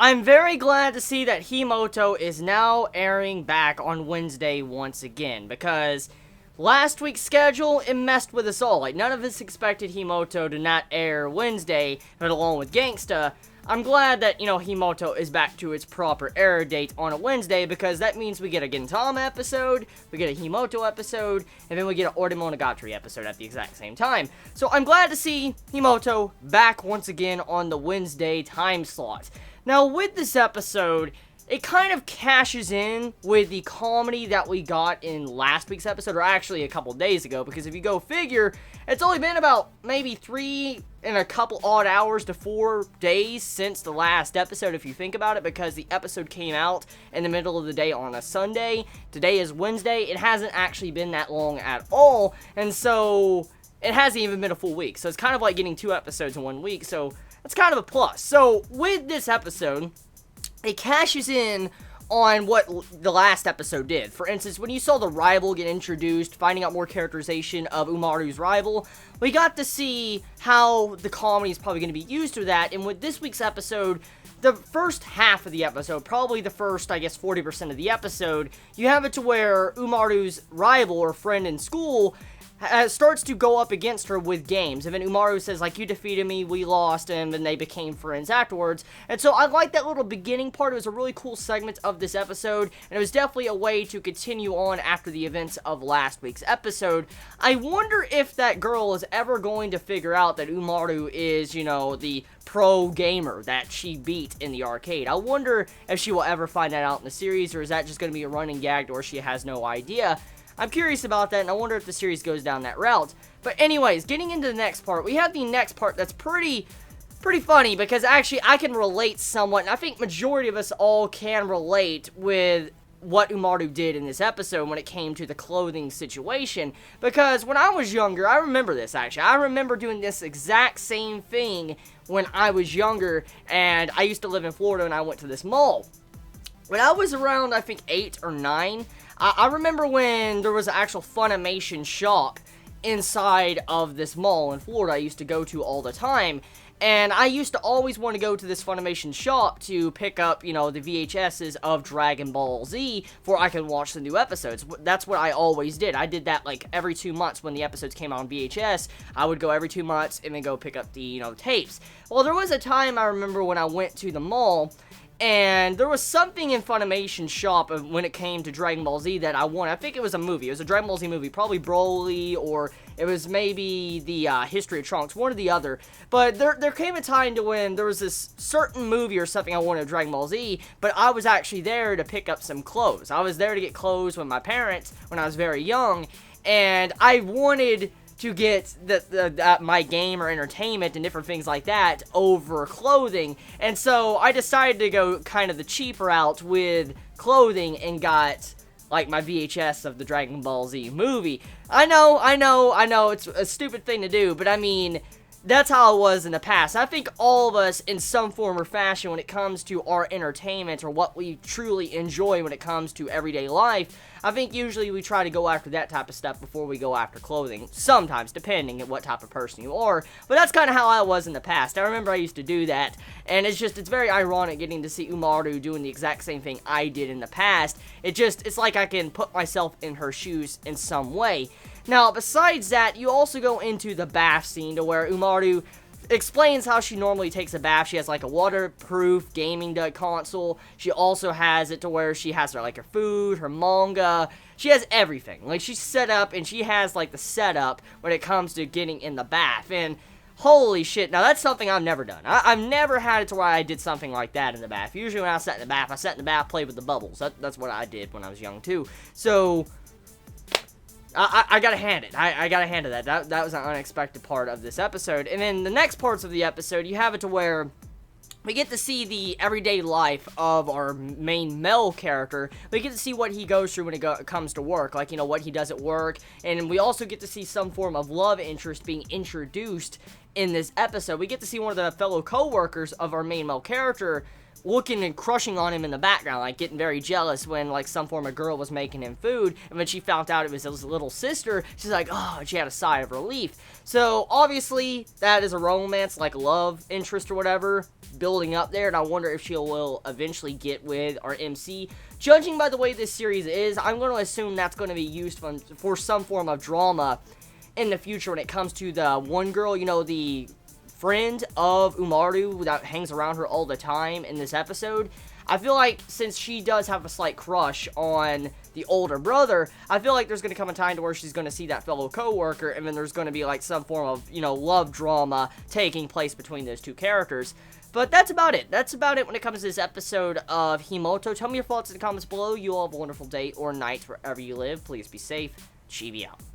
I'm very glad to see that Himouto is now airing back on Wednesday once again, because last week's schedule, it messed with us all. Like, none of us expected Himouto to not air Wednesday, but along with Gangsta. I'm glad that, Himouto is back to its proper air date on a Wednesday, because that means we get a Gintama episode, we get a Himouto episode, and then we get an Oremonogatari episode at the exact same time. So I'm glad to see Himouto back once again on the Wednesday time slot. Now, with this episode, it kind of cashes in with the comedy that we got in last week's episode, or actually a couple days ago, because if you go figure, it's only been about maybe 3 and a couple odd hours to 4 days since the last episode, if you think about it, because the episode came out in the middle of the day on a Sunday. Today is Wednesday. It hasn't actually been that long at all, and so it hasn't even been a full week. So it's kind of like getting 2 episodes in 1 week, so that's kind of a plus. So with this episode, it cashes in on what the last episode did. For instance, when you saw the rival get introduced, finding out more characterization of Umaru's rival, we got to see how the comedy is probably going to be used for that. And with this week's episode, the first half of the episode, probably the first, 40% of the episode, you have it to where Umaru's rival or friend in school starts to go up against her with games, and then Umaru says, you defeated me, we lost, and then they became friends afterwards. And so I like that little beginning part. It was a really cool segment of this episode, and it was definitely a way to continue on after the events of last week's episode. I wonder if that girl is ever going to figure out that Umaru is, the pro gamer that she beat in the arcade. I wonder if she will ever find that out in the series, or is that just going to be a running gag, or she has no idea. I'm curious about that, and I wonder if the series goes down that route. But anyways, getting into the next part, we have the next part that's pretty funny, because actually I can relate somewhat, and I think majority of us all can relate with what Umaru did in this episode when it came to the clothing situation. Because when I was younger, I remember this actually, I remember doing this exact same thing when I was younger, and I used to live in Florida, and I went to this mall. When I was around, I think 8 or 9, I remember when there was an actual Funimation shop inside of this mall in Florida I used to go to all the time. And I used to always want to go to this Funimation shop to pick up, the VHSs of Dragon Ball Z before I could watch the new episodes. That's what I always did. I did that, every 2 months when the episodes came out on VHS. I would go every 2 months and then go pick up the, tapes. Well, there was a time I remember when I went to the mall, and there was something in Funimation's shop when it came to Dragon Ball Z that I wanted. I think it was a movie. It was a Dragon Ball Z movie. Probably Broly, or it was maybe the History of Trunks. One or the other. But there came a time to when there was this certain movie or something I wanted of Dragon Ball Z, but I was actually there to pick up some clothes. I was there to get clothes with my parents when I was very young, and I wanted to get my game or entertainment and different things like that over clothing. And so I decided to go kind of the cheap route with clothing and got my VHS of the Dragon Ball Z movie. I know, it's a stupid thing to do, but I mean, that's how it was in the past. I think all of us, in some form or fashion, when it comes to our entertainment or what we truly enjoy when it comes to everyday life, I think usually we try to go after that type of stuff before we go after clothing. Sometimes, depending on what type of person you are. But that's kind of how I was in the past. I remember I used to do that, and it's very ironic getting to see Umaru doing the exact same thing I did in the past. It's like I can put myself in her shoes in some way. Now, besides that, you also go into the bath scene to where Umaru explains how she normally takes a bath. She has a waterproof gaming console. She also has it to where she has her food, her manga. She has everything. She's set up, and she has the setup when it comes to getting in the bath. And holy shit, now that's something I've never done. I've never had it to where I did something like that in the bath. Usually when I sat in the bath, played with the bubbles. That's what I did when I was young too. So I gotta hand it. I gotta hand it that. That was an unexpected part of this episode. And then the next parts of the episode, you have it to where we get to see the everyday life of our main male character. We get to see what he goes through when it comes to work, what he does at work. And we also get to see some form of love interest being introduced in this episode. We get to see one of the fellow co-workers of our main male character looking and crushing on him in the background, like getting very jealous when like some form of girl was making him food, and when she found out it was his little sister, she's like, oh, she had a sigh of relief. So obviously that is a romance, like love interest or whatever, building up there, and I wonder if she will eventually get with our MC. Judging by the way this series is, I'm going to assume that's going to be used for some form of drama in the future when it comes to the one girl, you know, the friend of Umaru that hangs around her all the time in this episode. I feel like since she does have a slight crush on the older brother, I feel like there's going to come a time to where she's going to see that fellow coworker, and then there's going to be like some form of, you know, love drama taking place between those two characters. But that's about it. That's about it when it comes to this episode of Himouto. Tell me your thoughts in the comments below. You all have a wonderful day or night wherever you live. Please be safe. Chibi out.